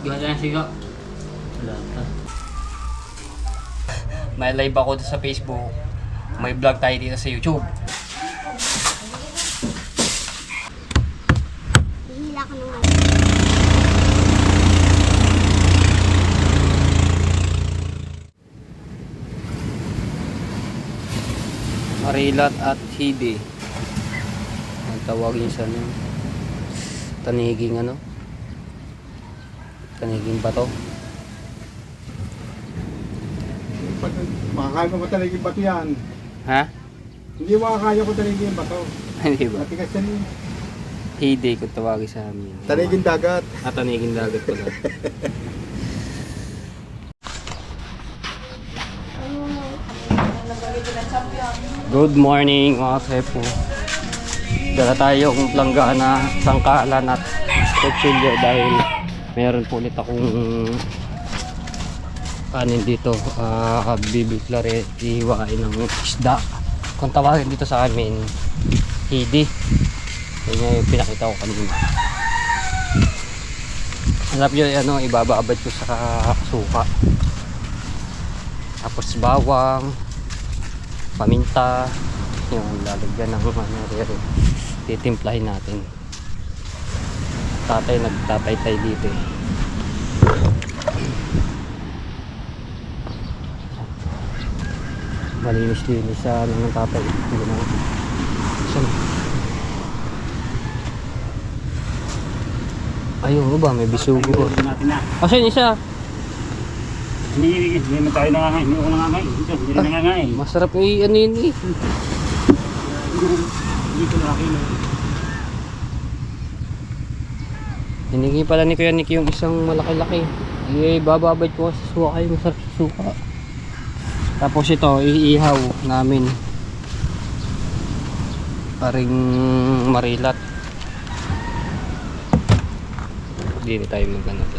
Gaya siya. Wala pa. May live ako sa Facebook. May vlog tayo dito sa YouTube. Hihila ko naman. Marilat at Hidi. Ang tawagin sa ano? Taniging ano? Taniging bato. Makakaya ko matalagin bato yan. Ha? Hindi makakaya ko talagin bato. Hindi ba? Matigas yan eh. Hidi kung tawagin sa amin. Talagin dagat. At taniging dagat ko lang. Good morning mga sepo. Dala tayong planggana, sangkalan at kutsilyo dahil meron po ulit akong kanin dito. Bibiklare, ihiwain ng isda. Kung tawagin dito sa amin, hidi. Yan yung pinakita ko kanina. Hanap nyo ano, ibabaabad ko sa suka. Tapos bawang, paminta, yung lalagyan ng ano, titimplahin natin. Tatay nagtatay-tay dito eh. Malinis-linis sa ano ng tatay. Ayun ba, may bisugo. Asan isa? Hindi naman tayo nangangain. Hindi ako nangangain. Hindi rin nangangain. Masarap yung ano yun eh. Hindi ko nakakain. Hiningi pala ni Kuya Nick yung isang malaki-laki. Bababad ko sa suka yung masarap sa suka. Tapos ito, iihaw namin. Paring marilat. Hindi tayo maghanap.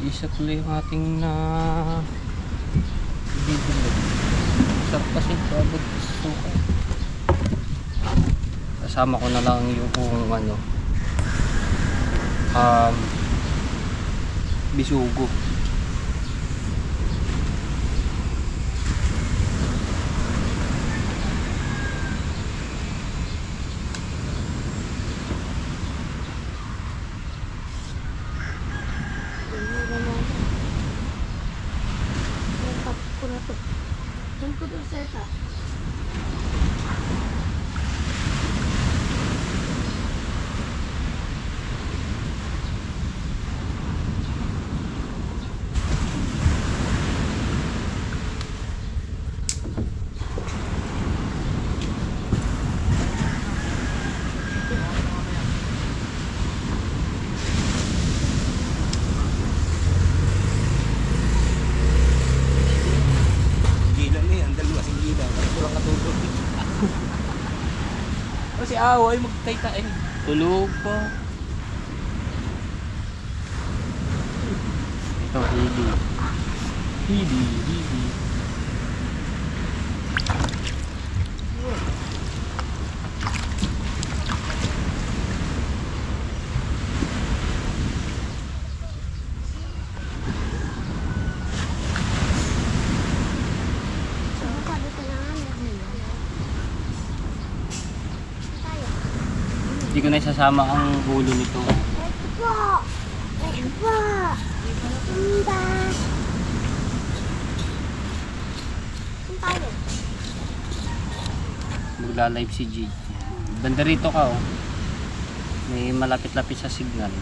Isa tuloy yung ating na bibilog. Sarap kasi babad sa suka. Kasama ko na lang yung ano bisugo. Si Away magtay-tay. Tulog pa. Ito, hidi. Hidi. Hindi ko na isasama ang ulo nito. Ito po! Ito po! Tumba! Saan tayo? Magla-live si G. Banda rito ka oh. May malapit-lapit sa signal.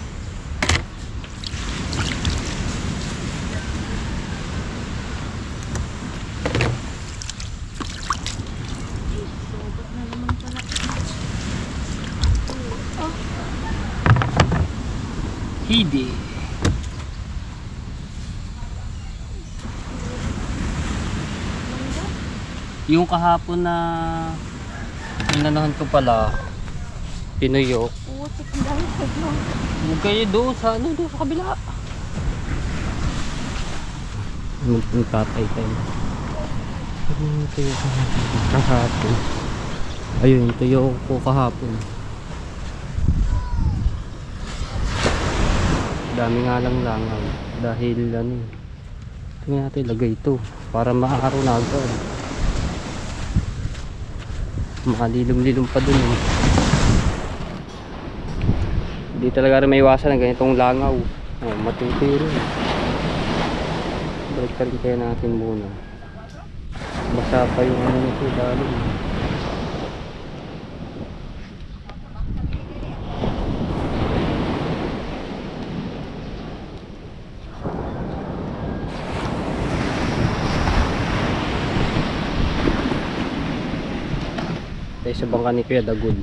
Hidi. Yung kahapon na inanahan ko pala pinuyo. Putik lang ito. Huwag kayo doon sa ano, doon sa kabila. Magtatay tayo. Ano tuyo kahapon? Ayun, tuyo ko kahapon. Dami nga lang langaw. Dahil ano, tingnan natin, lagay ito. Para maaraw na agad. Makalilom-lilom pa dun eh. Hindi talaga rin may iwasan ng ganitong langaw. Oh, matutuyo rin. Balik ka rin kaya natin muna. Basa pa yung ano nito dalo. Tayo sa bangka ni Kuya Dagul.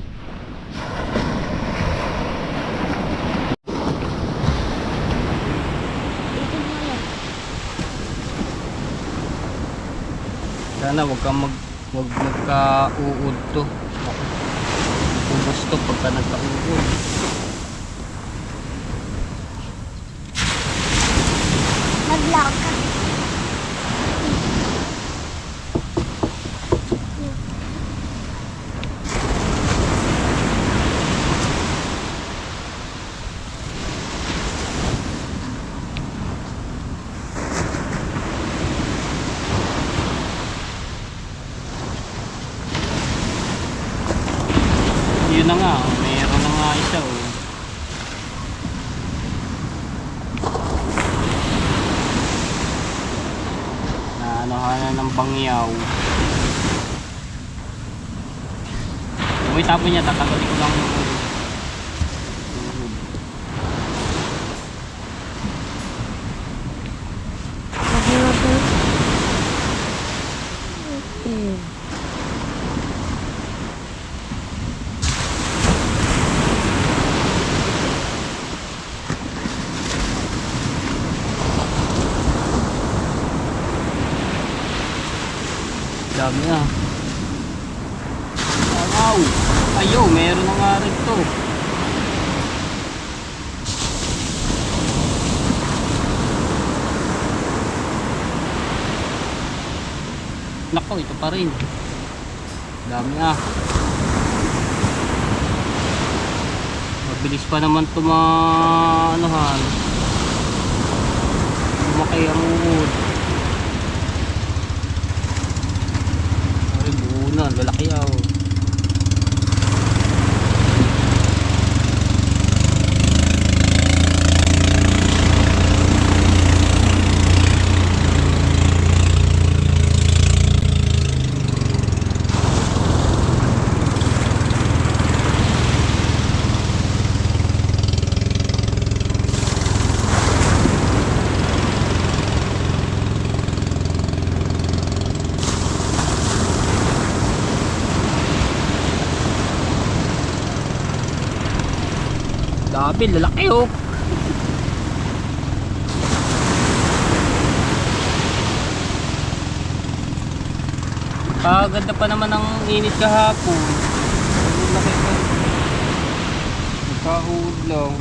Sana wag magka-uod to. Ubus to pagka nagka-uod. Mag-lock ka. Yun na nga, oh. Meron na nga isa oh. Naanohanan ng bangyaw. Uy, tapon niya, tatanggalin ko lang yung dami na. Wow! Ayaw, meron na nga rin to. Nako, ito pa rin. Dami na. Mabilis pa naman anuhan. Lumaki ang uod. Lalaki yaw. Dami, lalaki oh. Paganda pa naman ang init kahapon. Laki pa. Nagkahulog lang.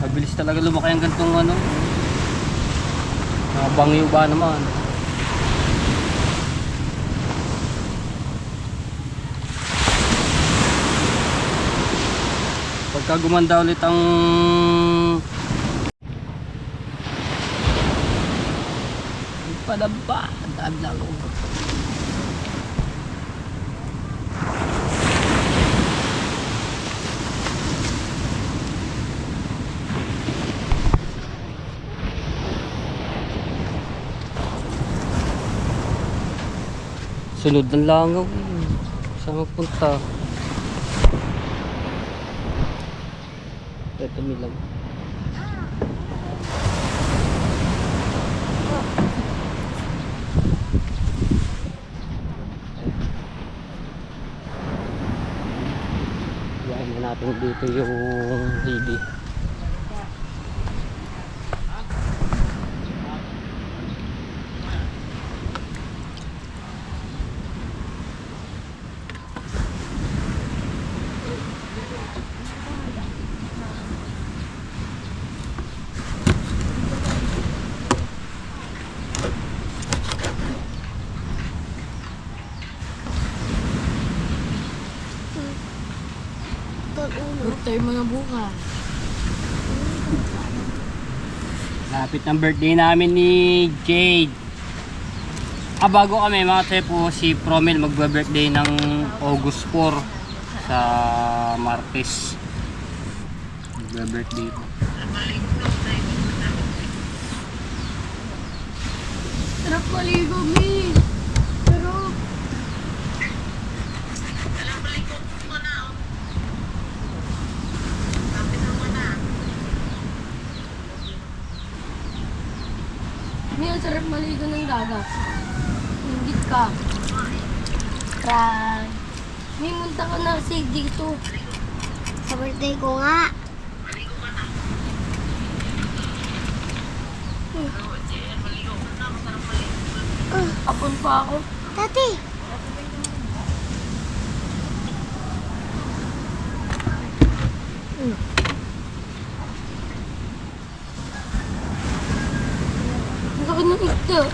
Mabilis talaga lumaki ang gantong ano. Bangyo ba naman. Pagka gumanda ulit ang padaba, dami lang. Sunod ng langaw. Saan magpunta? Ito milang. Iyain na natin dito yung hidi. Birthday mo na bukas. Lapit ng birthday namin ni Jade. Bago kami mga tepo, si Promel magbe-birthday ng August 4 sa Martes. Magbe-birthday po. Sarap maligo, Mi. Sarap. Mi, ang sarap maligo ng dagat. Ingit ka. Try. Mi, munta ka na kasi dito. Sa birthday ko nga. Apon pa ako. Tati. Ang sakit ng ito.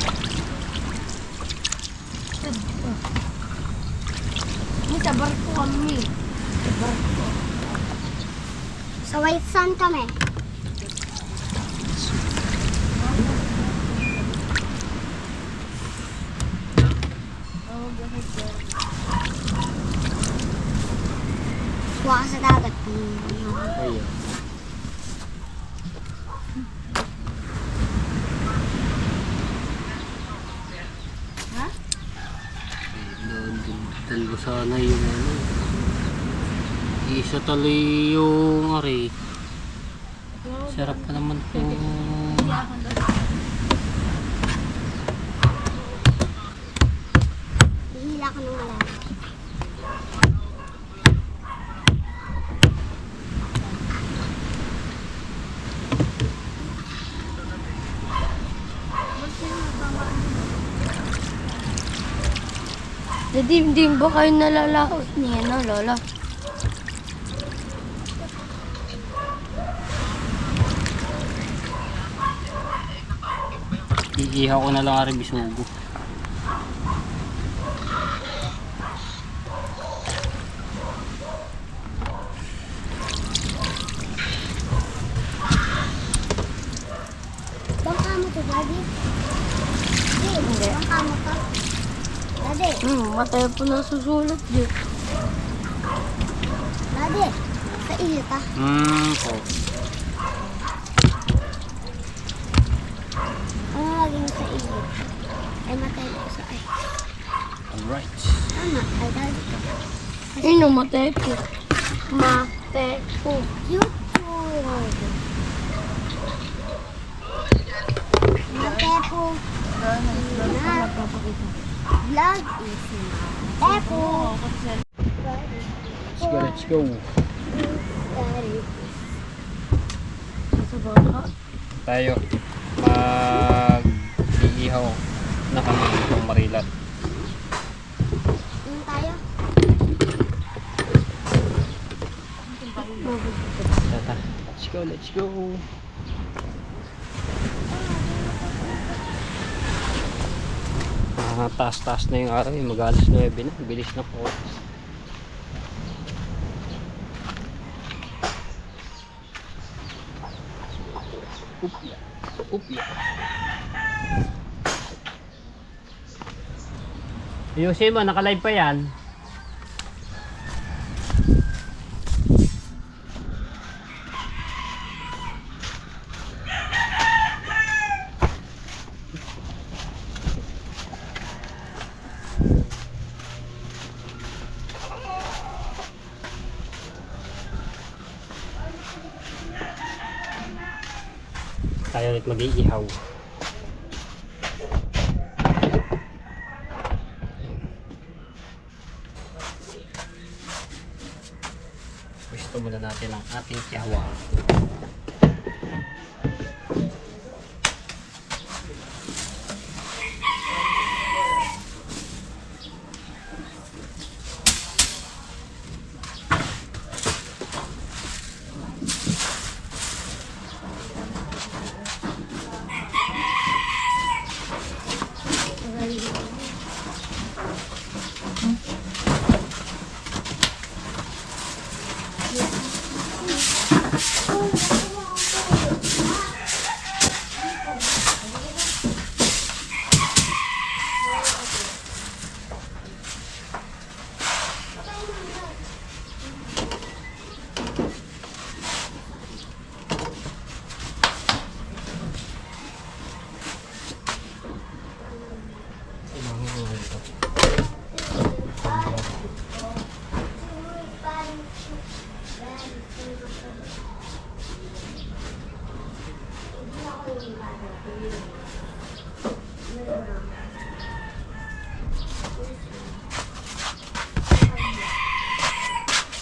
Sa barko kami. Sa barko. Sa White Sand kami. Kuha ka sa dagat. Ayun. Ha? Dal ko sana yung ano. Isa tuloy yung ari. Sarap pa naman po. Hihila ka ng malalim. Hindi ba kayo nalalaot niya, no, Lola? Iihaw ko na lang ari bisugo. Bangka mo to, Daddy? Hindi. Bangka mo to? Daddy? Matay po na susulat dyan. Daddy, sa init ah. Po. Ano lagi mo sa init? Ay, matay po sa ay. Alright. Tama, ay Daddy ko. Sino matay po? Matay po. YouTube. Matay po. Vlog is Tepo. Let's go. Tayo mag-iihaw na kami ng Marilat. Yung tayo? Tata. Let's go. Taas-taas na yung araw, mag-alas 9 na, bilis na po. Upya. Upya. Ayusin mo, naka-live pa yan. Tayo ulit mag-iihaw. Gusto muna natin ang ating kihawa.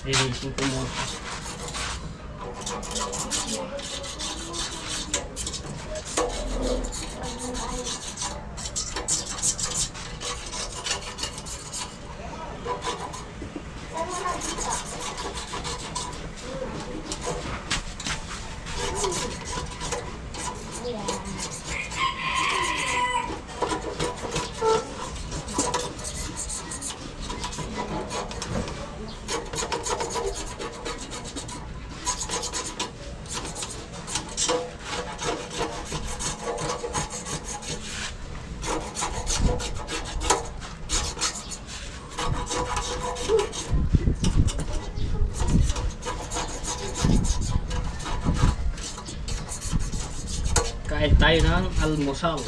Linisin ko muna. Kain tayo ng almusal.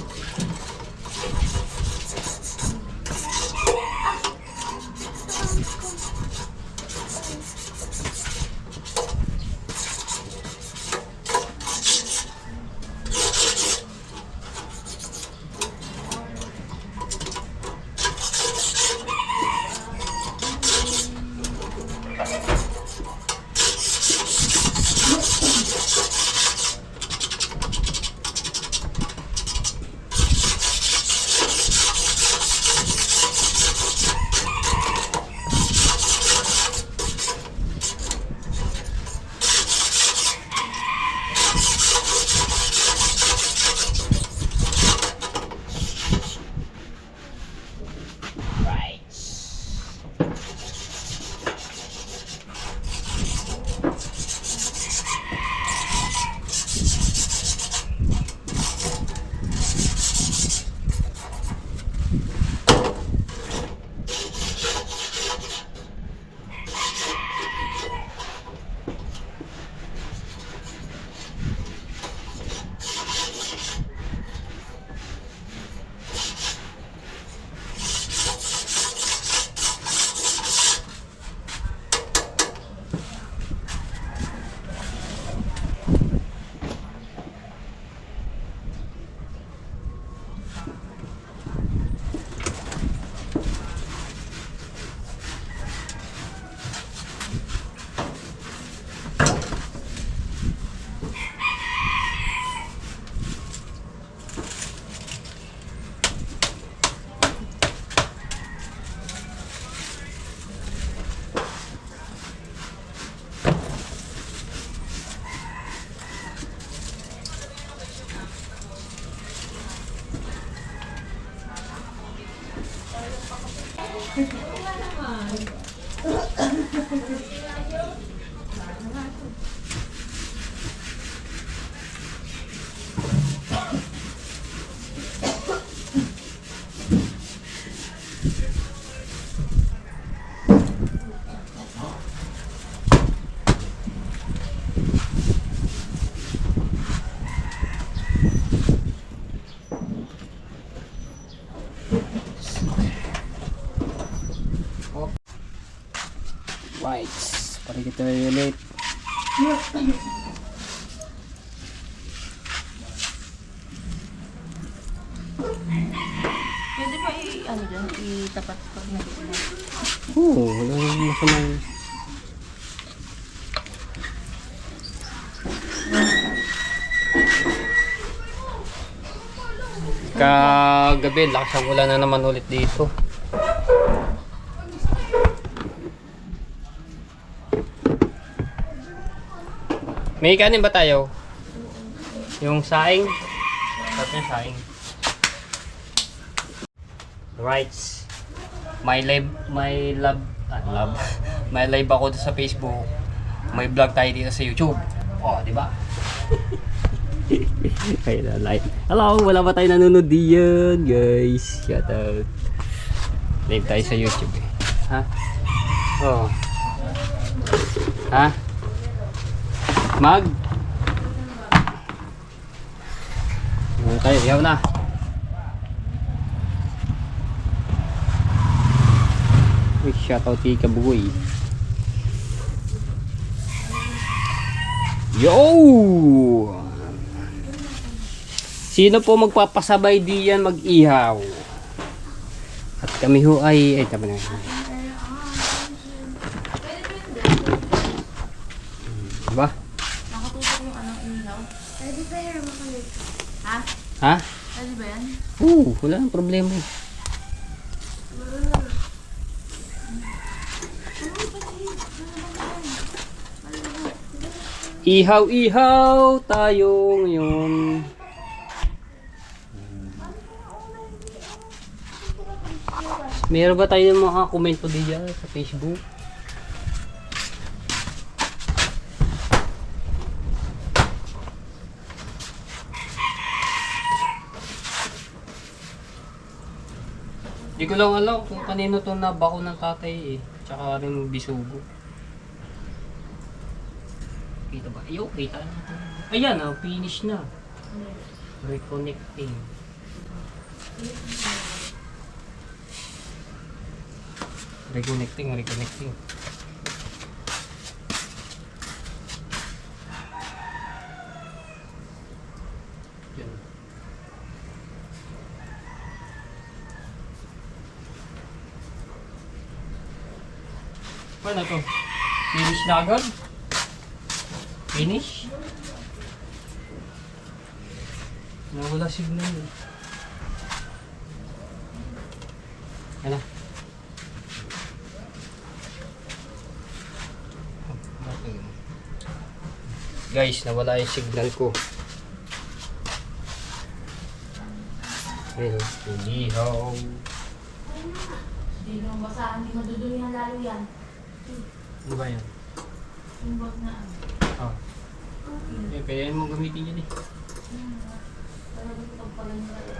Whites. Para kita ulit. Pwede ba ano dyan, itapat pag nakikita? Oo, wala nang masama. Kagabi, lakas ang ulan na naman ulit dito. May kanin ba tayo? Yung saing? Sarap niya saing. Rights. May live may live ako sa Facebook. May vlog tayo dito sa YouTube. Oh, di ba? Kaya na live. Hello, wala ba tayo nanonood diyan, guys? Shout out. Live tayo sa YouTube eh. Ha? Oh. Ha? Mag. Ano tayo? Yaw na. Uy, shoutout kay Kabugoy. Yo! Sino po magpapasabay diyan mag-ihaw? At kami ho ay tama na. Diba? Nakatutok yung anong ilaw. Pwede ba yung makulit? Ha? Ha? Pwede ba yan? Oo, wala nang problema eh. Ihaw-ihaw tayo ngayon. Meron ba tayo ng mga comment po diyan sa Facebook? Hindi ko lang alam kung kanino to na bako ng tatay eh. Tsaka rin bisugo. Kita ba? Ayaw, kita na. Ayan, finish na. Reconnecting. Reconnecting. Yan. Paano to? Finish na agad? Finish? Nawala signal eh. Ano? Guys, nawala yung signal ko. Ayun, ihaw. Hindi mo basahan, hindi madudumihan lalo yan. Ano ba yan? Yung bag na ano. Ah. Eh, kaya mo gamitin yan eh. Talagang pagpalan nila ito.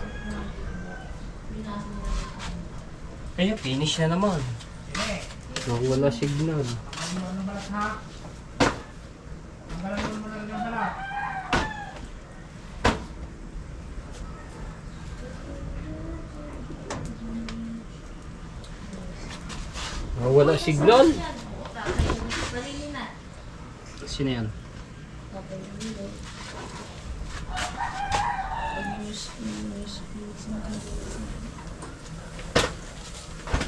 Binasa nila ito. Ayun, finish na naman. Nawala signal. Nawala signal? Malili na. Sino yan?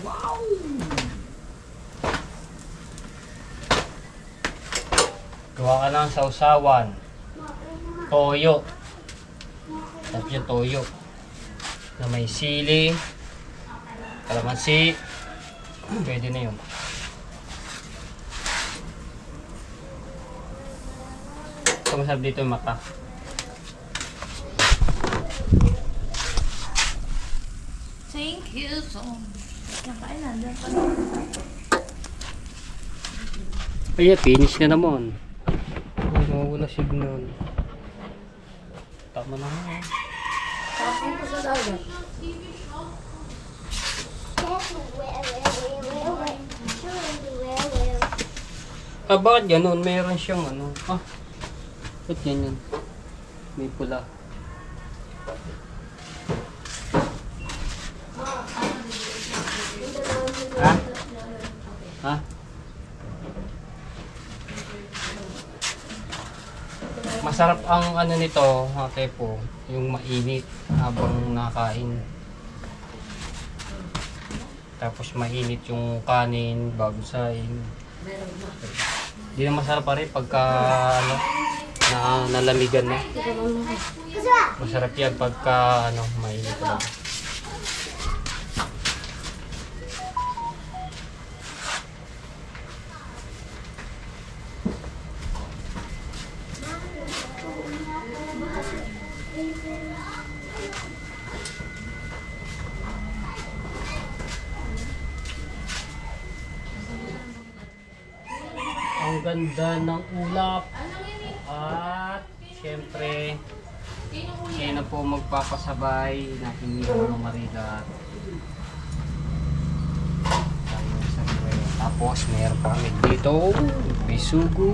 Wow! Gawa ka ng sausawan. Toyo. Tapos yung toyo. Na may sili. Kalamansi. Pwede na yun. Ito masarap dito yung mata. Thank you so much. Nakain na. Ay, finish na naman. Ay, nawawala signal. Tama na nga. Tapos ko sa dagat. Ah, bakit ganun? Meron siyang ano. Ah, ba't ganyan? May pula. Ha? Ha? Masarap ang ano nito, mga tepo, yung mainit habang nakain. Tapos mainit yung kanin bago saing. Hindi na masarap pa rin pagka ano, nalamigan na. Masarap yan pagka ano, mainit pa. Ang ganda ng ulap. At syempre, siya na po magpapasabay natin yung Marida. Tayo sa way. Tapos meron pa kami dito, bisugo.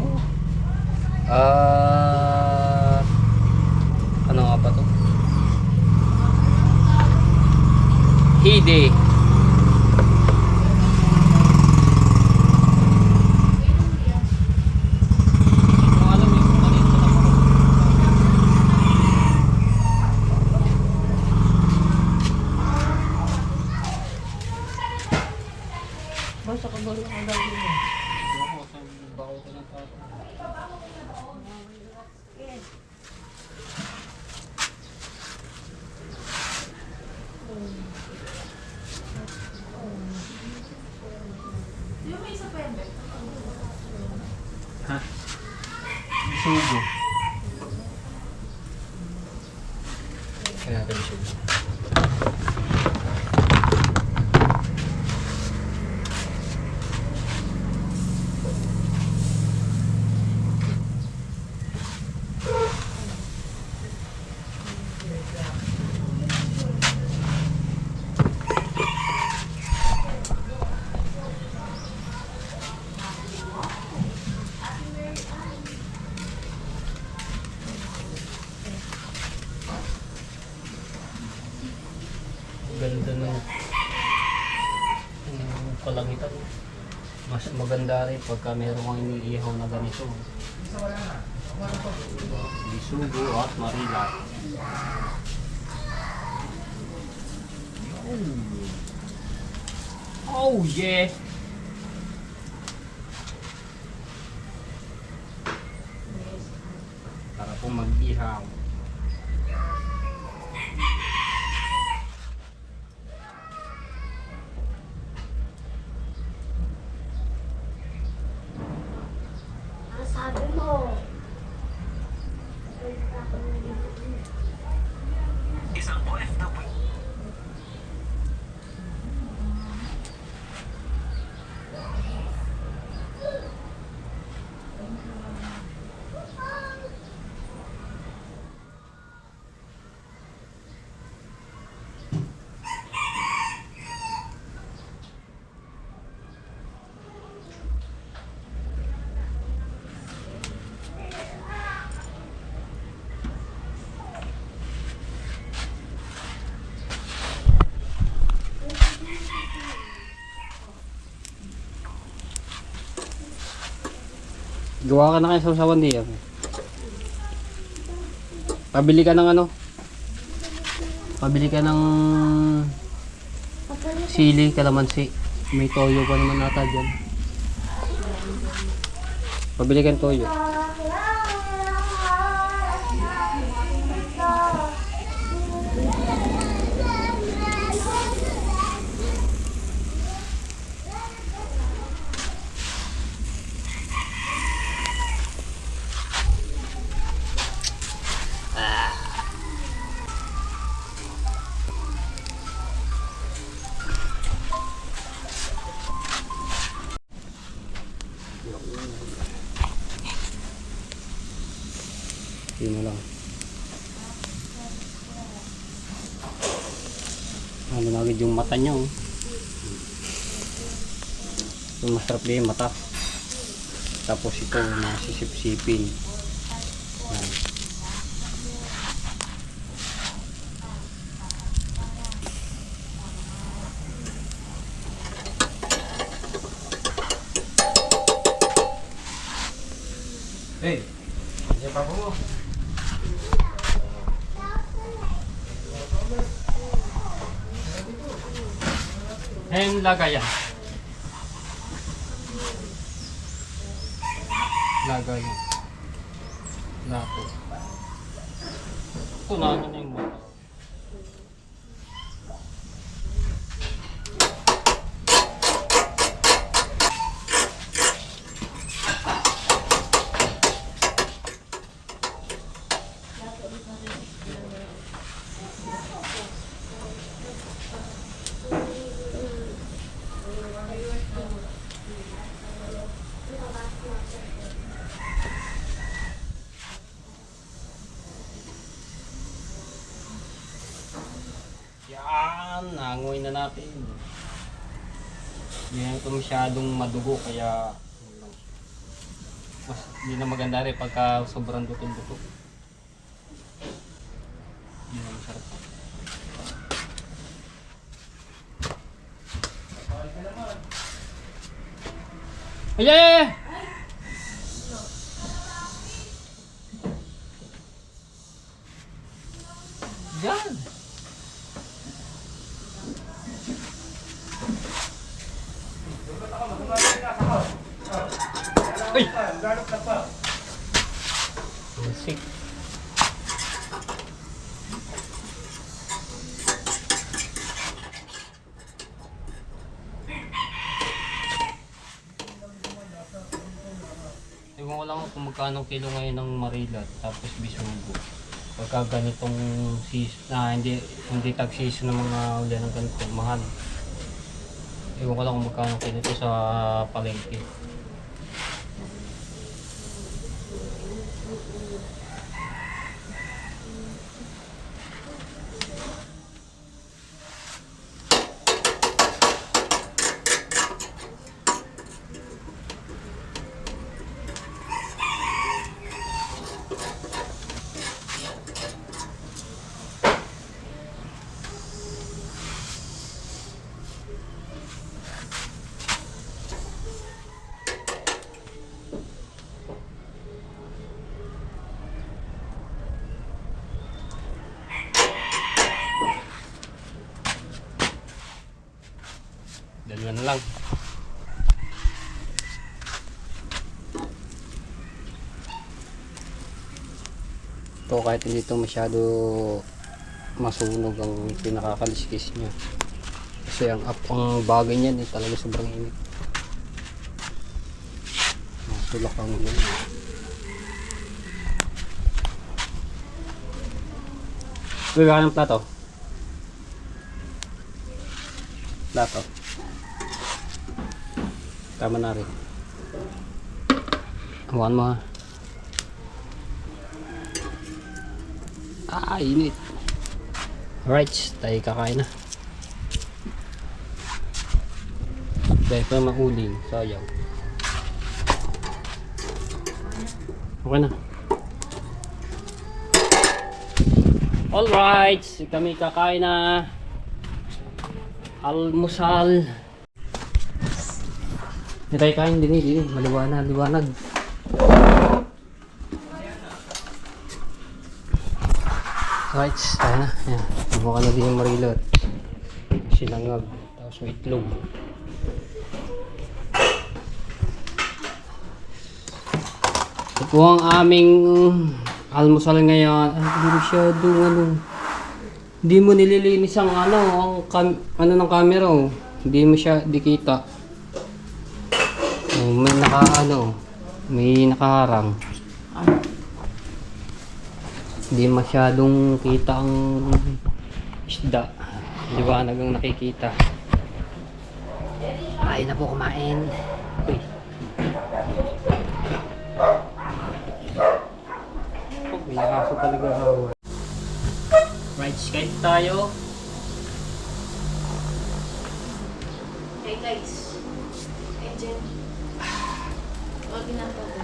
Ano nga ba to? Hide. Basta kabalo ka dahil mo. Ako sa bako ko ng tao. sugo. Kaya natin yung sugo. Ganda ng kalangitan. Mas maganda rin pagka meron kang iniihaw na ganito. Bisugo at marila. Oh yeah! Para po mag-ihaw. Ano sabi mo? Gawa ka na kayo sa usawan diyan. Pabili ka ng ano? Pabili ka ng sili, kalamansi. May toyo pa naman ata dyan. Pabili ka ng toyo. Yun na lang. Ano na agad yung mata niya, oh. Yung masarap din yung mata. Tapos ito, nasisip-sipin. Yan. Hey, siapa po? And lagayan. Lagayan. Lato. Punahan na yung mata. Yan, nangoy na natin. Hindi na ito masyadong madugo kaya mas hindi na maganda rin pagka sobrang dutong-duto. Hindi na masarap. Ay, ay, ay! Yan! Ay! Musik. Ewan ko lang kung magkano kilo ngayon ng Marilot tapos Bisugo. Pagka ganitong hindi tag season ng mga uli ng ganito, mahal. Ewan ko lang kung magkano kilo ito sa palengke. Dalawa na lang. Ito kahit hindi ito masyado masunog ang pinakakaliskis niya. Kasi ang bagay niyan talaga sobrang init. Masulak ang yun. Uy, baka ng plato. Plato. Tama na rin. Hawakan mo ha. Init. Alright, tayo kakain na. Dahil pa mauling, sayang. Okay na. Alright, kami kakain na. Almusal. Hindi tayo kain din eh. Maliwanag. Right, tayo na. Ayan. Mukha na din yung Marilot. Sinangag. Tapos may itlog. Ito po ang aming almusal ngayon. Hindi masyadong hindi mo nililinis ang ng camera oh. Hindi mo siya dikita. Oh, may nakaharang. Hindi masyadong kita ang isda. Liwanag ang nakikita. Ay na po kumain. Uy. Oh, may aso talaga hawa. Right, skate tayo. Hey guys. Hey Jen. Huwag ginagawa.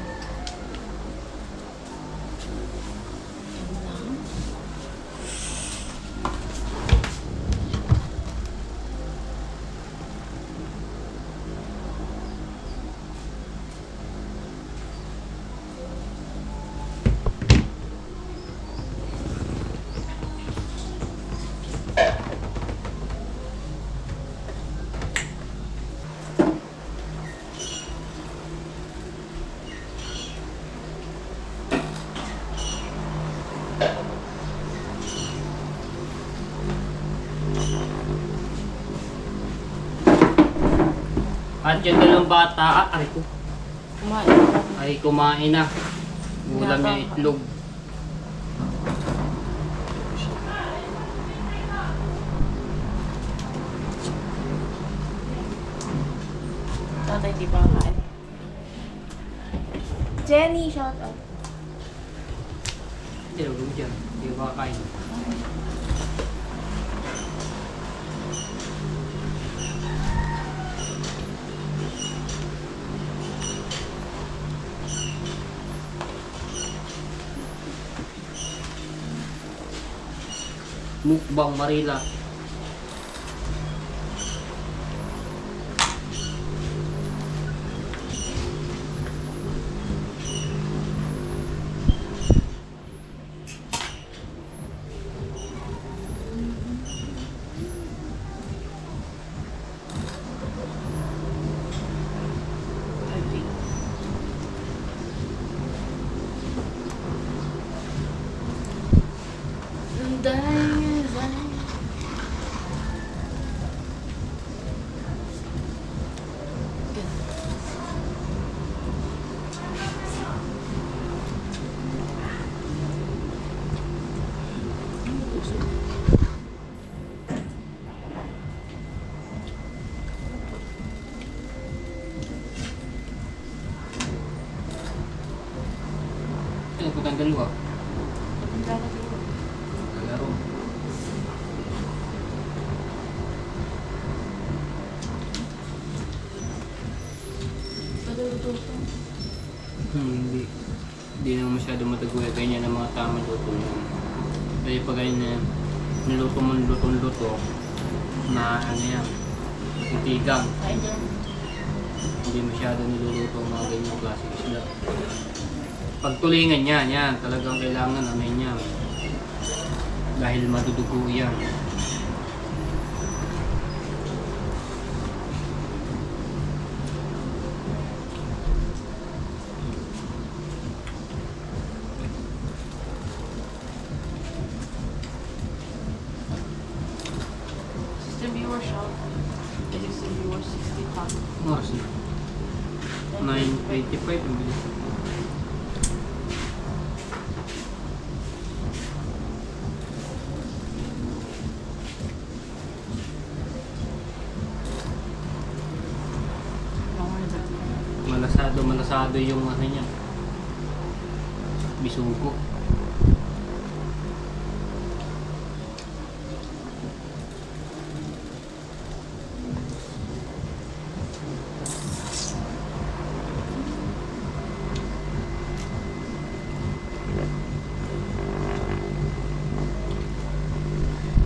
At yung dalawang bata, Kumain. ay kumain na. Ulam yung itlog. Tatay di pa kain. Jenny, shout out. Hindi na gawin dyan. Hindi ko makakain. Mukbang Marila. po tayong dalawa. Laro. Hindi. Hindi naman masyado mataguya. Ganyan ang mga tamang luto niya. Kaya pag ganyan, niluto mo luto na ano yan, titigang. Hindi masyado niluluto ang mga ganyang klaseng isda. Pagtulingan yan, talagang kailangan ano niya. Dahil madudugo yan. System viewer shot. System viewer 60 top. Oras na. 9:25 ang bilis. Malasado yung ano niya. Bisugo.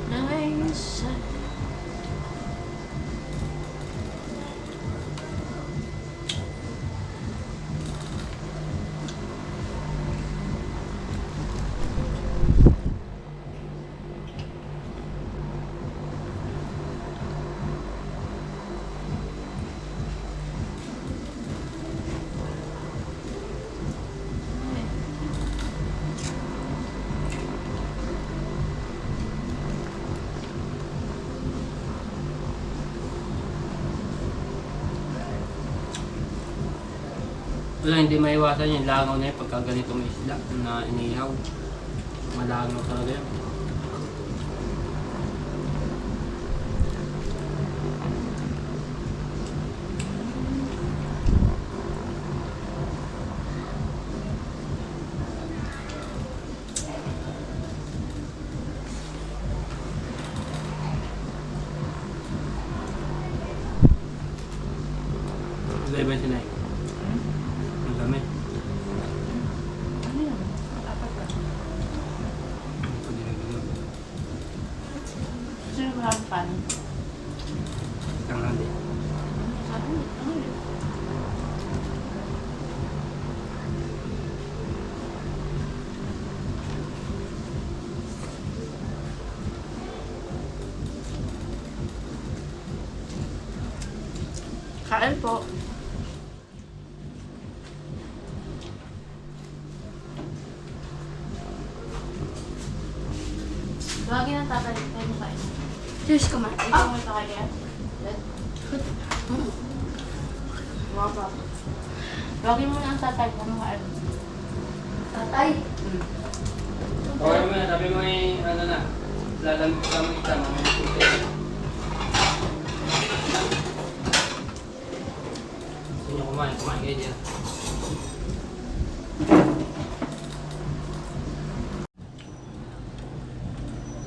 Nice. Wala, hindi maiwasan yung langaw na yun pagka ganito may isda na inihaw. Malangaw talaga yan. Ilay ba sinay? Ang dami. Ano yan? Apat ba? Sino ba ang pan? Ang handi. Sabi mo, ano yun? Kain po. Lagi ng tatay, tayo mo kain. Cheers ka man. Ikaw mo ito kaya? Wow ba? Lagi mo na ang tatay, ano kain? Tatay. Okay mo na, sabi mo yung ano na. Lalamig ka mo isa, mamaya puti. Gusto nyo kumain kayo dyan.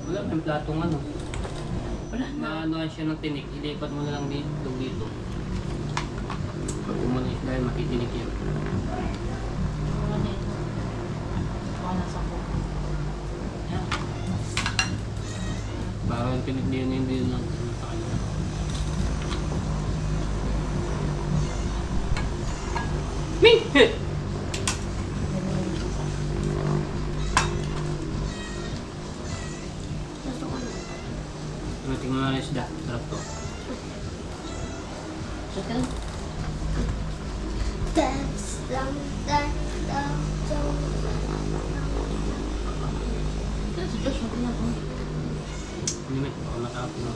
Wala, may platong ano. Wala na. Maanuhan siya ng tinik, ilipat mo na lang dito. Pag umalis dahil makitinik yan. Ano na ito? Baka nasa ko. Yan. Parang tinik din lang sa kanya. Ming! Ano, tingnan mo na yung isda. Sarap to. Chicken? Dance lang, dance lang, Yan si Josh, mag na ito. Hindi may baka matapos na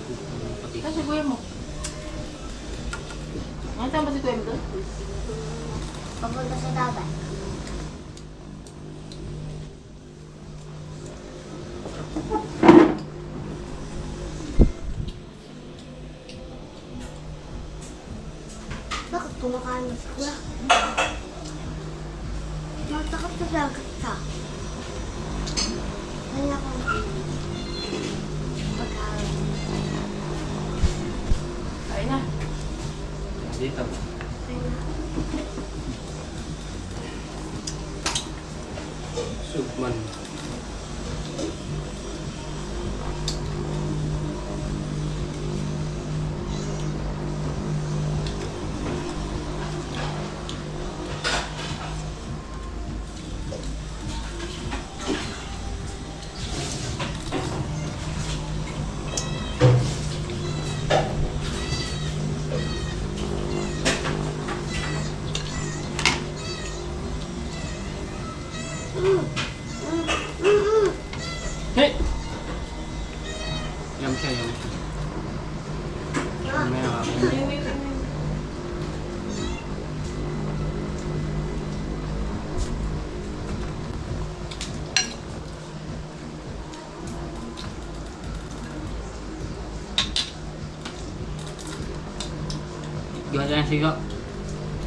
pati. Kasi kuya mo. Ngayon saan ba si kuya mo doon? papunta sa dagat. Bakit kumakain mo si Kuya? Matakap Sa dagat ka. Kaya ko pag-aaral. Kain na. Dito. Sugman. Hey! Yum siya, yum siya. Mamaya ka. Gawin na siya.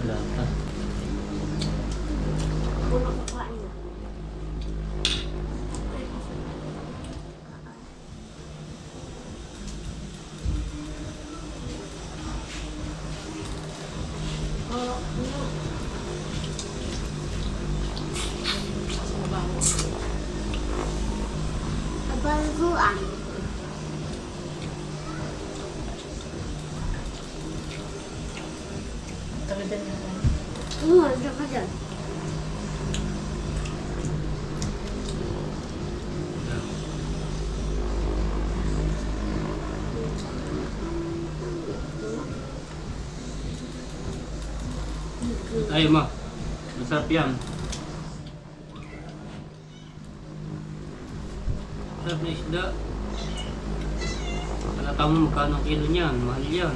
Wala pa. Una kakain na. Kabaluan. Tagadan na lang. Ano ka dyan? Ayaw mo. Masarap yan. Masarap na isda. Palata mo magkano ang kilo niyan. Mahal yan.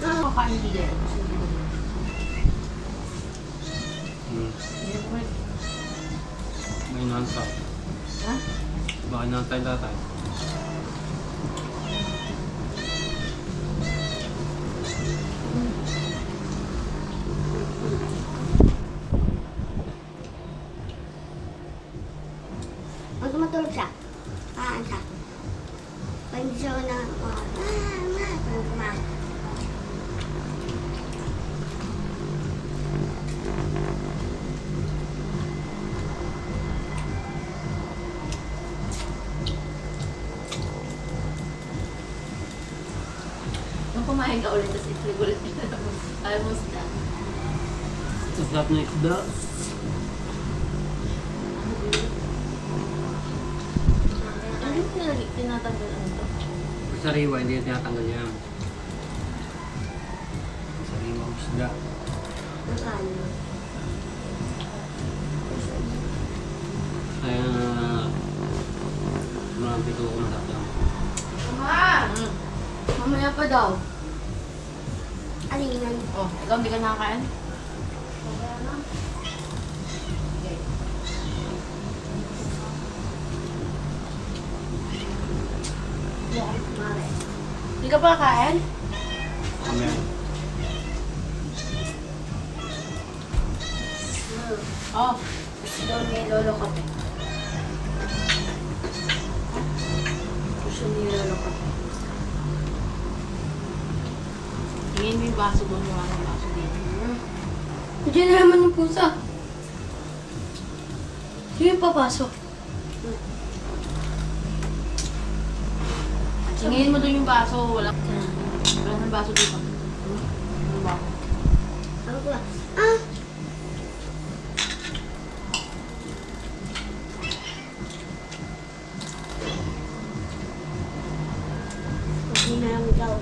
Kakain din yan. Hmm. Hindi ko may... May nanta. Ha? Baka nantay tatay. Pag matulog siya, kaan siya. Pag hindi siya na, pag kumain. Nung kumain ka ulit, tapos itlog ulit. Almost na. Masarap na isda. Ano yung tinatanggal ano to? Sariwa, hindi tinatanggal yan. Sariwa ang isda. Nakain mo. Kaya mga pito ko masarap lang. Mama! Mamaya pa daw. Alinan. Oh, ikaw hindi ka nakakain? Mare. Hindi ka pa kakain? Amen. Oh. Gusto ni Lolo Kape. Gusto ni Lolo Kape. Tingin mo yung baso doon, yung anong baso dito. Diyan na naman yung pusa. Sige, papasok. Tingin mo doon yung baso, wala nang baso dito. Ano ba? Ano ko ah! Hindi na lang daw.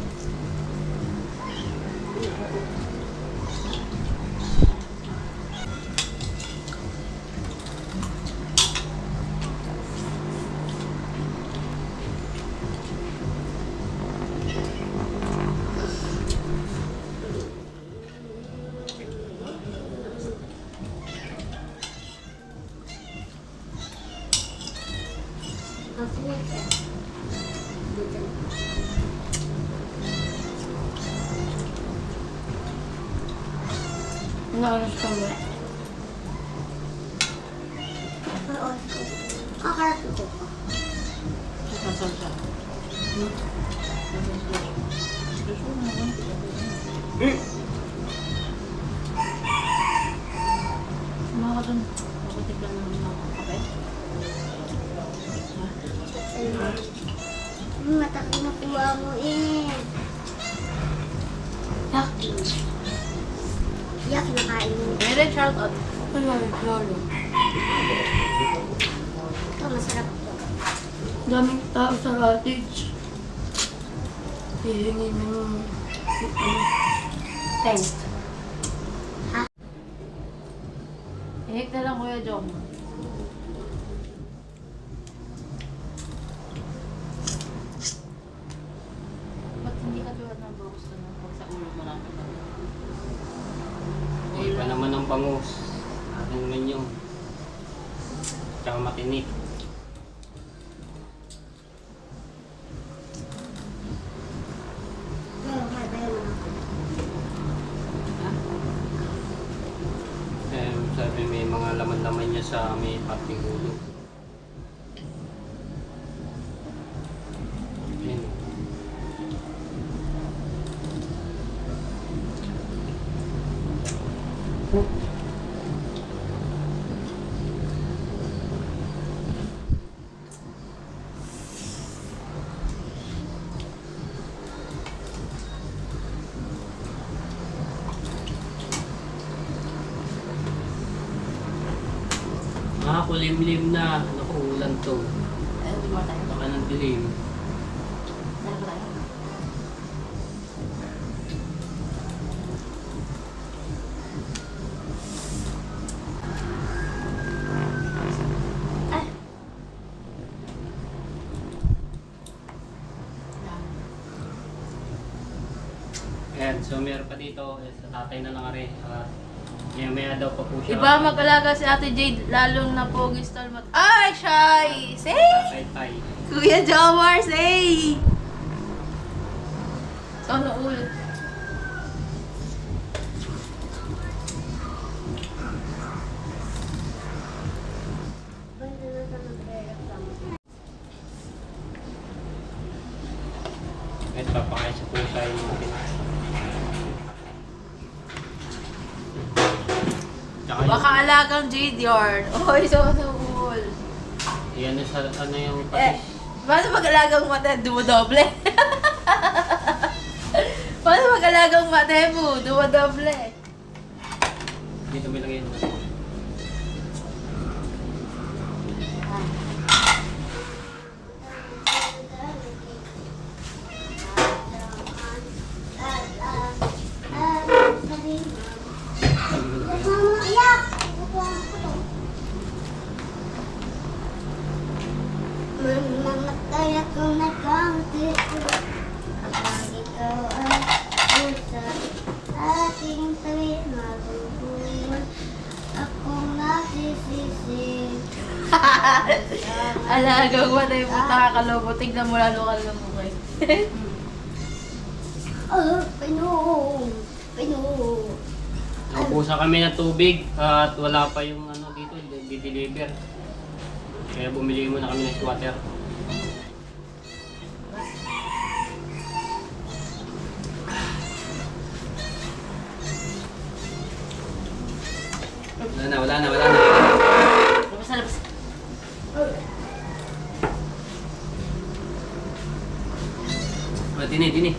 Ang sinip eh. Ano oras ka ba? Oo. Kakarap ko pa. Nasaan siya? Mga ka dun. Mabutik lang naman ako. Okay? Mataki na kuha mo eh. Yak! Yak na kain mo. Meron shout out. Ano lolo? Ito, masarap to. Daming tao sa cottage. Hihingi ng tent. Ha? Hihik na lang Kuya Jom. Ba't hindi ka tulad ng bangus ka na pag sa ulo marami ka? Iba naman ang bangus. Atin naman yung tsaka matinik. Sabi may mga laman-laman niya sa may pating ulo. Yan. Kulimlim na. Naku, ulan to. Ayun, di ba tayo? Baka ng dilim. Ano ba tayo? Ay! Ayan, so meron pa dito. Sa tatay na lang rin. Maya daw pa po siya. Iba mag-alaga si Ate Jade, lalong na pogi stalmat. Ay, shy! Say! Tatay-tay. Kuya Jomar, say! Sana ulit. At papakain sa pusa yung tsaka Baka alagang Jade yard. Oy, sana all. yan sa ano yung Eh, paano mag-alagang mata? Dumodoble. Paano mag-alagang mata mo? Dumodoble. dito may lagay yun. Mamatay akong nagkamti kapag ikaw ay pusa ating tawi magugulo akong nasisisi. Alagang mata yung puta kakalobo. Tignan mo lalo ka lang mo guys. Oh, Pinoy! Pinoy! Naubusan kami ng tubig at wala pa yung ano dito, di-deliver. Kaya bumili muna kami ng water. Wala na. Labas na, labas. Dini. Dini.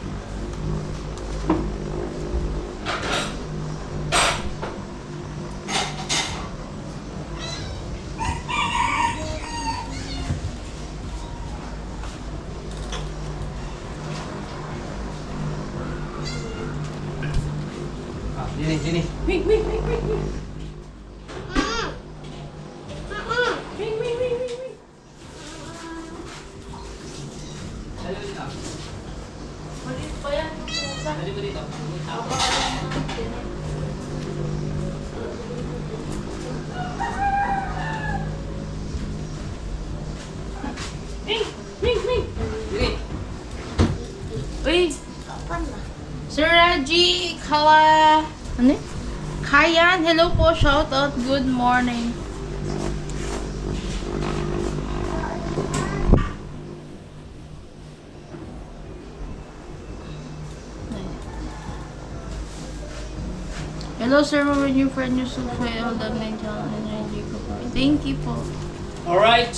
Maliit pa yan yung puta. Dali mo dito. Baka lang mga tiyan. Ming! G. Kala... Ano yun? Kayan, hello po, shoutout, good morning. Hello sir, when your friend you so all the nine channel energy ko po. Thank you po. Alright.